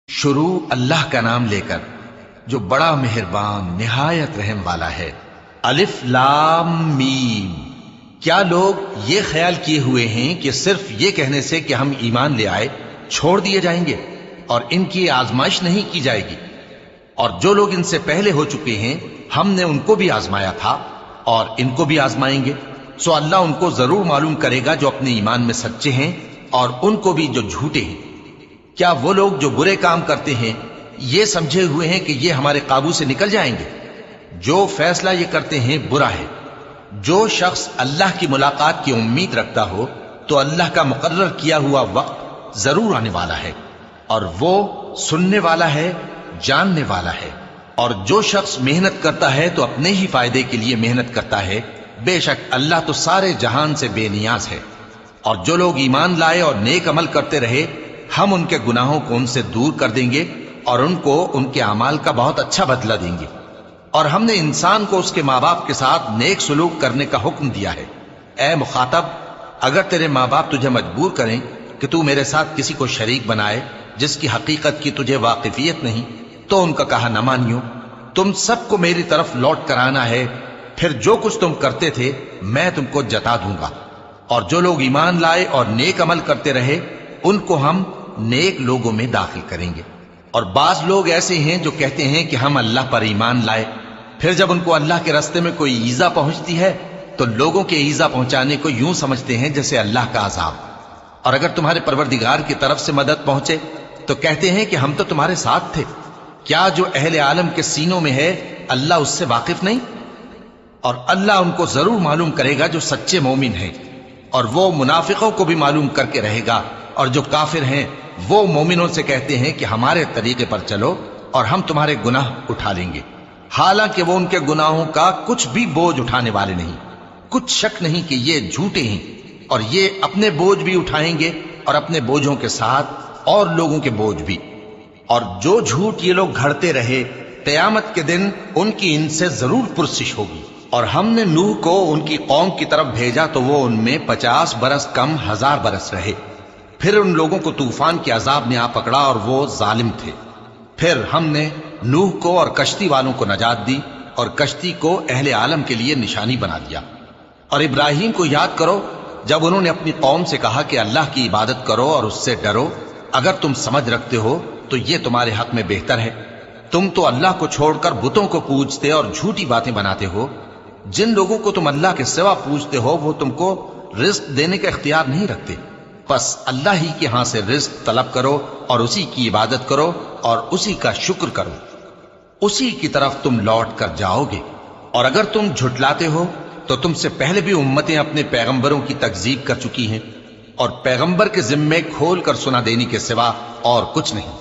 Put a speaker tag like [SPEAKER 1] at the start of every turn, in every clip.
[SPEAKER 1] شروع اللہ کا نام لے کر جو بڑا مہربان نہایت رحم والا ہے۔ الف لام میم۔ کیا لوگ یہ خیال کیے ہوئے ہیں کہ صرف یہ کہنے سے کہ ہم ایمان لے آئے چھوڑ دیے جائیں گے اور ان کی آزمائش نہیں کی جائے گی؟ اور جو لوگ ان سے پہلے ہو چکے ہیں ہم نے ان کو بھی آزمایا تھا اور ان کو بھی آزمائیں گے، سو اللہ ان کو ضرور معلوم کرے گا جو اپنے ایمان میں سچے ہیں اور ان کو بھی جو جھوٹے ہیں۔ کیا وہ لوگ جو برے کام کرتے ہیں یہ سمجھے ہوئے ہیں کہ یہ ہمارے قابو سے نکل جائیں گے؟ جو فیصلہ یہ کرتے ہیں برا ہے۔ جو شخص اللہ کی ملاقات کی امید رکھتا ہو تو اللہ کا مقرر کیا ہوا وقت ضرور آنے والا ہے، اور وہ سننے والا ہے، جاننے والا ہے۔ اور جو شخص محنت کرتا ہے تو اپنے ہی فائدے کے لیے محنت کرتا ہے، بے شک اللہ تو سارے جہان سے بے نیاز ہے۔ اور جو لوگ ایمان لائے اور نیک عمل کرتے رہے ہم ان کے گناہوں کو ان سے دور کر دیں گے اور ان کو ان کے اعمال کا بہت اچھا بدلہ دیں گے۔ اور ہم نے انسان کو اس کے ماں باپ کے ساتھ نیک سلوک کرنے کا حکم دیا ہے۔ اے مخاطب، اگر تیرے ماں باپ تجھے مجبور کریں کہ تو میرے ساتھ کسی کو شریک بنائے جس کی حقیقت کی تجھے واقفیت نہیں، تو ان کا کہا نہ مانیو۔ تم سب کو میری طرف لوٹ کر آنا ہے، پھر جو کچھ تم کرتے تھے میں تم کو جتا دوں گا۔ اور جو لوگ ایمان لائے اور نیک عمل کرتے رہے ان کو ہم نیک لوگوں میں داخل کریں گے۔ اور بعض لوگ ایسے ہیں جو کہتے ہیں کہ ہم اللہ پر ایمان لائے، پھر جب ان کو اللہ کے راستے میں کوئی ایذا پہنچتی ہے تو لوگوں کے ایذا پہنچانے کو یوں سمجھتے ہیں جیسے اللہ کا عذاب۔ اور اگر تمہارے پروردگار کی طرف سے مدد پہنچے تو کہتے ہیں کہ ہم تو تمہارے ساتھ تھے۔ کیا جو اہل عالم کے سینوں میں ہے اللہ اس سے واقف نہیں؟ اور اللہ ان کو ضرور معلوم کرے گا جو سچے مومن ہیں، اور وہ منافقوں کو بھی معلوم کر کے رہے گا۔ اور جو کافر ہیں وہ مومنوں سے کہتے ہیں کہ ہمارے طریقے پر چلو اور ہم تمہارے گناہ اٹھا لیں گے، حالانکہ وہ ان کے گناہوں کا کچھ بھی بوجھ اٹھانے والے نہیں۔ کچھ شک نہیں کہ یہ جھوٹے ہیں، اور یہ اپنے بوجھ بھی اٹھائیں گے اور اپنے بوجھوں کے ساتھ اور لوگوں کے بوجھ بھی۔ اور جو جھوٹ یہ لوگ گھڑتے رہے قیامت کے دن ان کی ان سے ضرور پرسش ہوگی۔ اور ہم نے نوح کو ان کی قوم کی طرف بھیجا تو وہ ان میں 50 برس کم 1000 برس رہے۔ پھر ان لوگوں کو طوفان کے عذاب نے آ پکڑا اور وہ ظالم تھے۔ پھر ہم نے نوح کو اور کشتی والوں کو نجات دی اور کشتی کو اہل عالم کے لیے نشانی بنا دیا۔ اور ابراہیم کو یاد کرو جب انہوں نے اپنی قوم سے کہا کہ اللہ کی عبادت کرو اور اس سے ڈرو، اگر تم سمجھ رکھتے ہو تو یہ تمہارے حق میں بہتر ہے۔ تم تو اللہ کو چھوڑ کر بتوں کو پوجتے اور جھوٹی باتیں بناتے ہو۔ جن لوگوں کو تم اللہ کے سوا پوجتے ہو وہ تم کو رزق دینے کا اختیار نہیں رکھتے، بس اللہ ہی کے ہاں سے رزق طلب کرو اور اسی کی عبادت کرو اور اسی کا شکر کرو، اسی کی طرف تم لوٹ کر جاؤ گے۔ اور اگر تم جھٹلاتے ہو تو تم سے پہلے بھی امتیں اپنے پیغمبروں کی تکذیب کر چکی ہیں، اور پیغمبر کے ذمے کھول کر سنا دینے کے سوا اور کچھ نہیں۔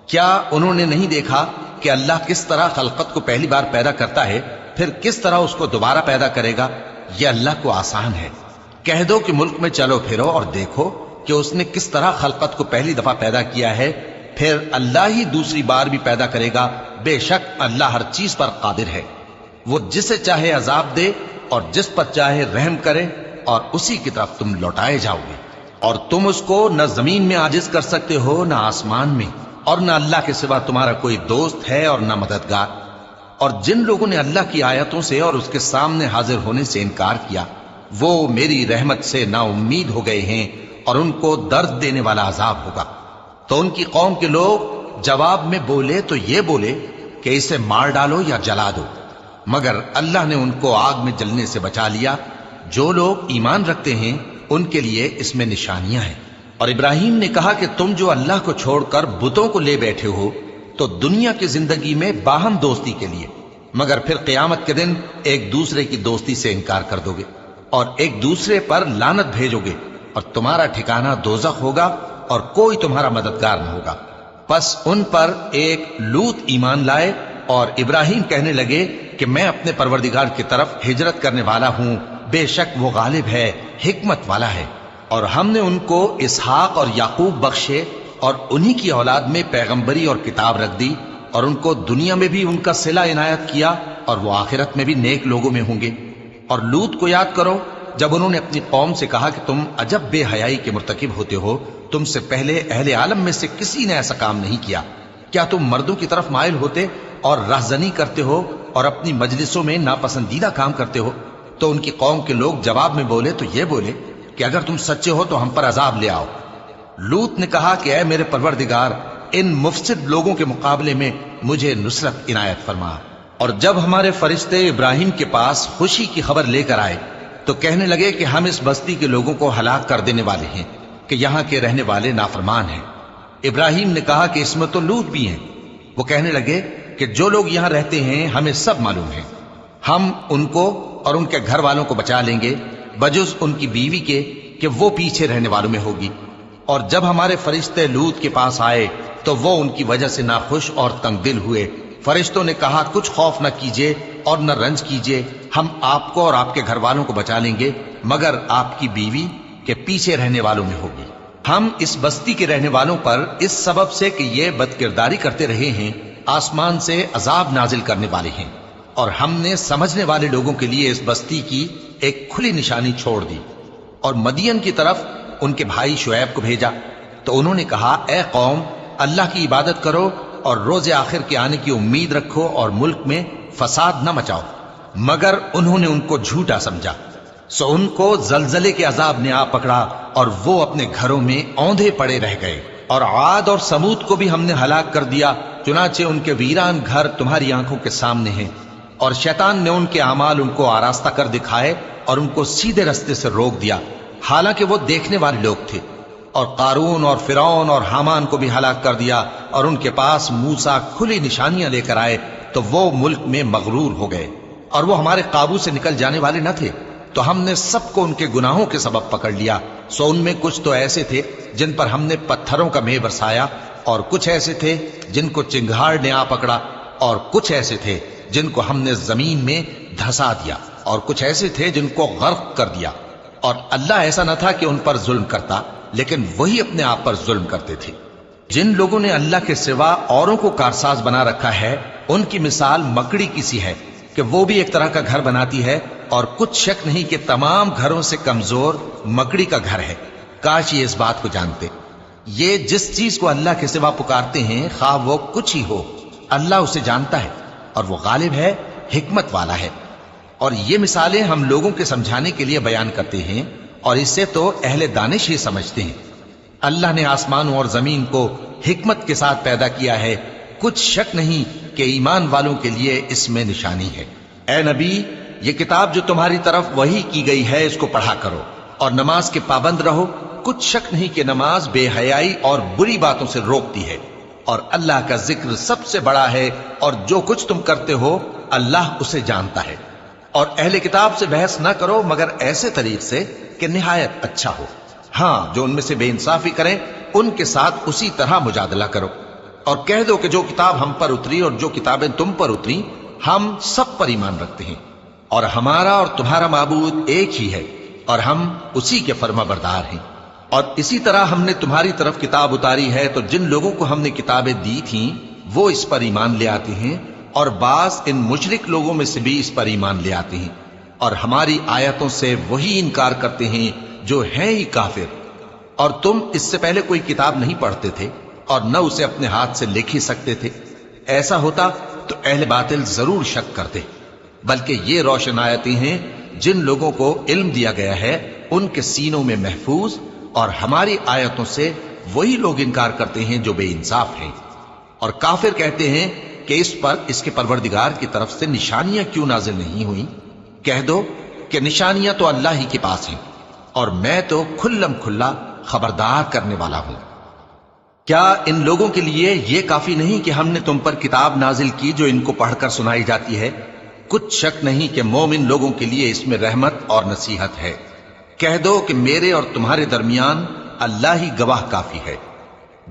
[SPEAKER 1] کیا انہوں نے نہیں دیکھا کہ اللہ کس طرح خلقت کو پہلی بار پیدا کرتا ہے پھر کس طرح اس کو دوبارہ پیدا کرے گا؟ یہ اللہ کو آسان ہے۔ کہہ دو کہ ملک میں چلو پھرو اور دیکھو کہ اس نے کس طرح خلقت کو پہلی دفعہ پیدا کیا ہے، پھر اللہ ہی دوسری بار بھی پیدا کرے گا۔ بے شک اللہ ہر چیز پر قادر ہے۔ وہ جسے چاہے عذاب دے اور جس پر چاہے رحم کرے، اور اسی کی طرف تم لوٹائے جاؤ گے۔ اور تم اس کو نہ زمین میں عاجز کر سکتے ہو نہ آسمان میں، اور نہ اللہ کے سوا تمہارا کوئی دوست ہے اور نہ مددگار۔ اور جن لوگوں نے اللہ کی آیتوں سے اور اس کے سامنے حاضر ہونے سے انکار کیا وہ میری رحمت سے نا امید ہو گئے ہیں، اور ان کو درد دینے والا عذاب ہوگا۔ تو ان کی قوم کے لوگ جواب میں بولے تو یہ بولے کہ اسے مار ڈالو یا جلا دو، مگر اللہ نے ان کو آگ میں جلنے سے بچا لیا۔ جو لوگ ایمان رکھتے ہیں ان کے لیے اس میں نشانیاں ہیں۔ اور ابراہیم نے کہا کہ تم جو اللہ کو چھوڑ کر بتوں کو لے بیٹھے ہو تو دنیا کی زندگی میں باہم دوستی کے لیے، مگر پھر قیامت کے دن ایک دوسرے کی دوستی سے انکار کر دو گے اور ایک دوسرے پر لعنت بھیجو گے، اور تمہارا ٹھکانہ دوزخ ہوگا اور کوئی تمہارا مددگار نہ ہوگا۔ پس ان پر ایک لوط ایمان لائے، اور ابراہیم کہنے لگے کہ میں اپنے پروردگار کی طرف ہجرت کرنے والا ہوں، بے شک وہ غالب ہے، حکمت والا ہے۔ اور ہم نے ان کو اسحاق اور یعقوب بخشے اور انہی کی اولاد میں پیغمبری اور کتاب رکھ دی، اور ان کو دنیا میں بھی ان کا صلہ عنایت کیا، اور وہ آخرت میں بھی نیک لوگوں میں ہوں گے۔ اور لوط کو یاد کرو جب انہوں نے اپنی قوم سے کہا کہ تم عجب بے حیائی کے مرتکب ہوتے ہو، تم سے پہلے اہل عالم میں سے کسی نے ایسا کام نہیں کیا، کیا تم مردوں کی طرف مائل ہوتے اور رہزنی کرتے ہو اور اپنی مجلسوں میں ناپسندیدہ کام کرتے ہو؟ تو ان کی قوم کے لوگ جواب میں بولے تو یہ بولے کہ اگر تم سچے ہو تو ہم پر عذاب لے آؤ۔ لوط نے کہا کہ اے میرے پروردگار، ان مفسد لوگوں کے مقابلے میں مجھے نصرت عنایت فرما۔ اور جب ہمارے فرشتے ابراہیم کے پاس خوشی کی خبر لے کر آئے تو کہنے لگے کہ ہم اس بستی کے لوگوں کو ہلاک کر دینے والے ہیں کہ یہاں کے رہنے والے نافرمان ہیں۔ ابراہیم نے کہا کہ اس میں تو لوط بھی ہیں۔ وہ کہنے لگے کہ جو لوگ یہاں رہتے ہیں ہمیں سب معلوم ہے، ہم ان کو اور ان کے گھر والوں کو بچا لیں گے بجز ان کی بیوی کے کہ وہ پیچھے رہنے والوں میں ہوگی۔ اور جب ہمارے فرشتے لوط کے پاس آئے تو وہ ان کی وجہ سے ناخوش اور تنگ دل ہوئے۔ فرشتوں نے کہا کچھ خوف نہ کیجیے اور نہ رنج کیجیے، ہم آپ کو اور آپ کے گھر والوں کو بچا لیں گے مگر آپ کی بیوی کے پیچھے رہنے والوں میں ہوگی۔ ہم اس بستی کے رہنے والوں پر اس سبب سے کہ یہ بدکرداری کرتے رہے ہیں آسمان سے عذاب نازل کرنے والے ہیں، اور ہم نے سمجھنے والے لوگوں کے لیے اس بستی کی ایک کھلی نشانی چھوڑ دی۔ اور مدین کی طرف ان کے بھائی شعیب کو بھیجا تو انہوں نے کہا اے قوم، اللہ کی عبادت کرو اور روز آخر کے آنے کی امید رکھو اور ملک میں فساد نہ مچاؤ۔ مگر انہوں نے ان کو جھوٹا سمجھا، سو ان کو زلزلے کے عذاب نے آ پکڑا اور وہ اپنے گھروں میں اوندھے پڑے رہ گئے۔ اور عاد اور سمود کو بھی ہم نے ہلاک کر دیا، چنانچہ ان کے ویران گھر تمہاری آنکھوں کے سامنے ہیں۔ اور شیطان نے ان کے اعمال ان کو آراستہ کر دکھائے اور ان کو سیدھے رستے سے روک دیا، حالانکہ وہ دیکھنے والے لوگ تھے۔ اور قارون اور فرعون اور حامان کو بھی ہلاک کر دیا، اور ان کے پاس موسیٰ کھلی نشانیاں لے کر آئے تو وہ ملک میں مغرور ہو گئے، اور وہ ہمارے قابو سے نکل جانے والے نہ تھے، تو ہم نے سب کو ان کے گناہوں کے سبب پکڑ لیا۔ سو ان میں کچھ تو ایسے تھے جن پر ہم نے پتھروں کا مے برسایا، اور کچھ ایسے تھے جن کو چنگھاڑ نے آ پکڑا، اور کچھ ایسے تھے جن کو ہم نے زمین میں دھسا دیا، اور کچھ ایسے تھے جن کو غرق کر دیا۔ اور اللہ ایسا نہ تھا کہ ان پر ظلم کرتا، لیکن وہی اپنے آپ پر ظلم کرتے تھے۔ جن لوگوں نے اللہ کے سوا اوروں کو کارساز بنا رکھا ہے، ان کی مثال مکڑی کی سی ہے کہ وہ بھی ایک طرح کا گھر بناتی ہے، اور کچھ شک نہیں کہ تمام گھروں سے کمزور مکڑی کا گھر ہے۔ کاش یہ اس بات کو جانتے۔ یہ جس چیز کو اللہ کے سوا پکارتے ہیں خواہ وہ کچھ ہی ہو، اللہ اسے جانتا ہے اور وہ غالب ہے، حکمت والا ہے۔ اور یہ مثالیں ہم لوگوں کے سمجھانے کے لیے بیان کرتے ہیں، اور اس سے تو اہل دانش ہی سمجھتے ہیں۔ اللہ نے آسمانوں اور زمین کو حکمت کے ساتھ پیدا کیا ہے، کچھ شک نہیں کہ ایمان والوں کے لیے اس میں نشانی ہے۔ اے نبی، یہ کتاب جو تمہاری طرف وحی کی گئی ہے اس کو پڑھا کرو، اور نماز کے پابند رہو۔ کچھ شک نہیں کہ نماز بے حیائی اور بری باتوں سے روکتی ہے، اور اللہ کا ذکر سب سے بڑا ہے، اور جو کچھ تم کرتے ہو اللہ اسے جانتا ہے۔ اور اہل کتاب سے بحث نہ کرو مگر ایسے طریق سے کہ نہایت اچھا ہو۔ ہاں، جو ان میں سے بے انصافی کریں ان کے ساتھ اسی طرح مجادلہ کرو، اور کہہ دو کہ جو کتاب ہم پر اتری اور جو کتابیں تم پر اتری ہم سب پر ایمان رکھتے ہیں، اور ہمارا اور تمہارا معبود ایک ہی ہے، اور ہم اسی کے فرما بردار ہیں۔ اور اسی طرح ہم نے تمہاری طرف کتاب اتاری ہے تو جن لوگوں کو ہم نے کتابیں دی تھیں وہ اس پر ایمان لے آتے ہیں، اور بعض ان مشرک لوگوں میں سے بھی اس پر ایمان لے آتے ہیں، اور ہماری آیتوں سے وہی انکار کرتے ہیں جو ہیں ہی کافر۔ اور تم اس سے پہلے کوئی کتاب نہیں پڑھتے تھے اور نہ اسے اپنے ہاتھ سے لکھ ہی سکتے تھے، ایسا ہوتا تو اہل باطل ضرور شک کرتے، بلکہ یہ روشن آیتیں ہیں جن لوگوں کو علم دیا گیا ہے ان کے سینوں میں محفوظ، اور ہماری آیتوں سے وہی لوگ انکار کرتے ہیں جو بے انصاف ہیں۔ اور کافر کہتے ہیں کہ اس پر اس کے پروردگار کی طرف سے نشانیاں کیوں نازل نہیں ہوئیں؟ کہہ دو کہ نشانیاں تو اللہ ہی کے پاس ہیں، اور میں تو کھلم کھلا خبردار کرنے والا ہوں۔ کیا ان لوگوں کے لیے یہ کافی نہیں کہ ہم نے تم پر کتاب نازل کی جو ان کو پڑھ کر سنائی جاتی ہے؟ کچھ شک نہیں کہ مومن لوگوں کے لیے اس میں رحمت اور نصیحت ہے۔ کہہ دو کہ میرے اور تمہارے درمیان اللہ ہی گواہ کافی ہے۔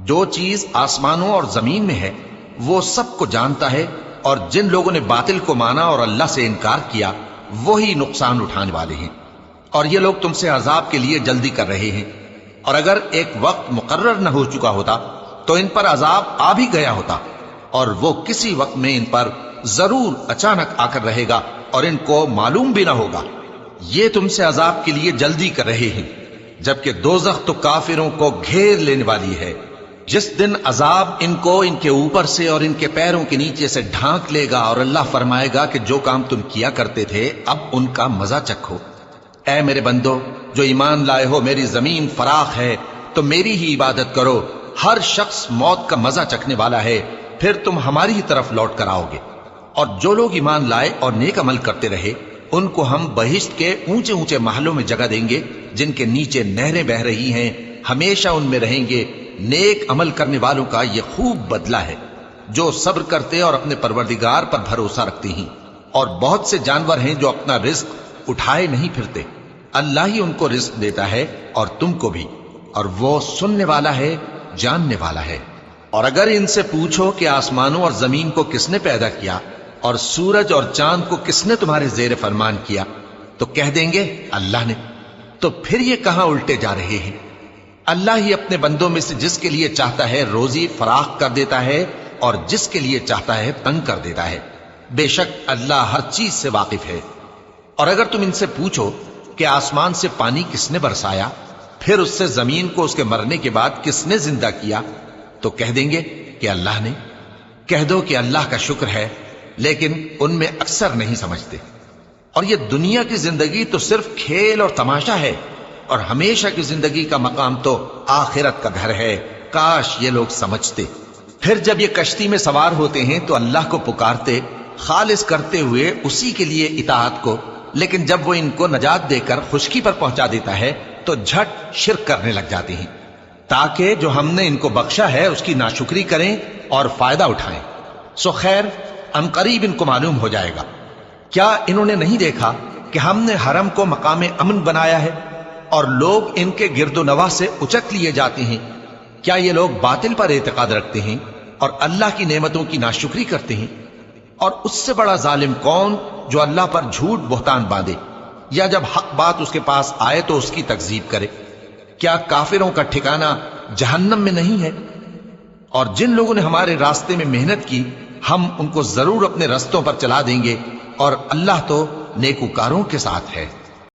[SPEAKER 1] جو چیز آسمانوں اور زمین میں ہے وہ سب کو جانتا ہے، اور جن لوگوں نے باطل کو مانا اور اللہ سے انکار کیا وہی نقصان اٹھانے والے ہیں۔ اور یہ لوگ تم سے عذاب کے لیے جلدی کر رہے ہیں، اور اگر ایک وقت مقرر نہ ہو چکا ہوتا تو ان پر عذاب آ بھی گیا ہوتا، اور وہ کسی وقت میں ان پر ضرور اچانک آ کر رہے گا اور ان کو معلوم بھی نہ ہوگا۔ یہ تم سے عذاب کے لیے جلدی کر رہے ہیں، جبکہ دوزخ تو کافروں کو گھیر لینے والی ہے۔ جس دن عذاب ان کو ان کے اوپر سے اور ان کے پیروں کے نیچے سے ڈھانک لے گا اور اللہ فرمائے گا کہ جو کام تم کیا کرتے تھے اب ان کا مزہ چکھو۔ اے میرے بندو جو ایمان لائے ہو، میری زمین فراخ ہے تو میری ہی عبادت کرو۔ ہر شخص موت کا مزہ چکھنے والا ہے، پھر تم ہماری ہی طرف لوٹ کر آؤ گے۔ اور جو لوگ ایمان لائے اور نیک عمل کرتے رہے ان کو ہم بہشت کے اونچے اونچے محلوں میں جگہ دیں گے جن کے نیچے نہریں بہہ رہی ہیں، ہمیشہ ان میں رہیں گے۔ نیک عمل کرنے والوں کا یہ خوب بدلہ ہے جو صبر کرتے اور اپنے پروردگار پر بھروسہ رکھتے ہیں۔ اور بہت سے جانور ہیں جو اپنا رزق اٹھائے نہیں پھرتے، اللہ ہی ان کو رزق دیتا ہے اور تم کو بھی، اور وہ سننے والا ہے، جاننے والا ہے۔ اور اگر ان سے پوچھو کہ آسمانوں اور زمین کو کس نے پیدا کیا اور سورج اور چاند کو کس نے تمہارے زیر فرمان کیا تو کہہ دیں گے اللہ نے۔ تو پھر یہ کہاں الٹے جا رہے ہیں؟ اللہ ہی اپنے بندوں میں سے جس کے لیے چاہتا ہے روزی فراخ کر دیتا ہے اور جس کے لیے چاہتا ہے تنگ کر دیتا ہے۔ بے شک اللہ ہر چیز سے واقف ہے۔ اور اگر تم ان سے پوچھو کہ آسمان سے پانی کس نے برسایا، پھر اس سے زمین کو اس کے مرنے کے بعد کس نے زندہ کیا تو کہہ دیں گے کہ اللہ نے۔ کہہ دو کہ اللہ کا شکر ہے، لیکن ان میں اکثر نہیں سمجھتے۔ اور یہ دنیا کی زندگی تو صرف کھیل اور تماشا ہے، اور ہمیشہ کی زندگی کا مقام تو آخرت کا گھر ہے۔ کاش یہ لوگ سمجھتے۔ پھر جب یہ کشتی میں سوار ہوتے ہیں تو اللہ کو پکارتے، خالص کرتے ہوئے اسی کے لیے اطاعت کو، لیکن جب وہ ان کو نجات دے کر خشکی پر پہنچا دیتا ہے تو جھٹ شرک کرنے لگ جاتے ہیں، تاکہ جو ہم نے ان کو بخشا ہے اس کی ناشکری کریں اور فائدہ اٹھائیں۔ سو خیر عنقریب ان کو معلوم ہو جائے گا۔ کیا انہوں نے نہیں دیکھا کہ ہم نے حرم کو مقام امن بنایا ہے اور لوگ ان کے گرد و نواح سے اچک لیے جاتے ہیں؟ کیا یہ لوگ باطل پر اعتقاد رکھتے ہیں اور اللہ کی نعمتوں کی ناشکری کرتے ہیں؟ اور اس سے بڑا ظالم کون جو اللہ پر جھوٹ بہتان باندھے یا جب حق بات اس کے پاس آئے تو اس کی تکذیب کرے؟ کیا کافروں کا ٹھکانہ جہنم میں نہیں ہے؟ اور جن لوگوں نے ہمارے راستے میں محنت کی ہم ان کو ضرور اپنے رستوں پر چلا دیں گے، اور اللہ تو نیکوکاروں کے ساتھ ہے۔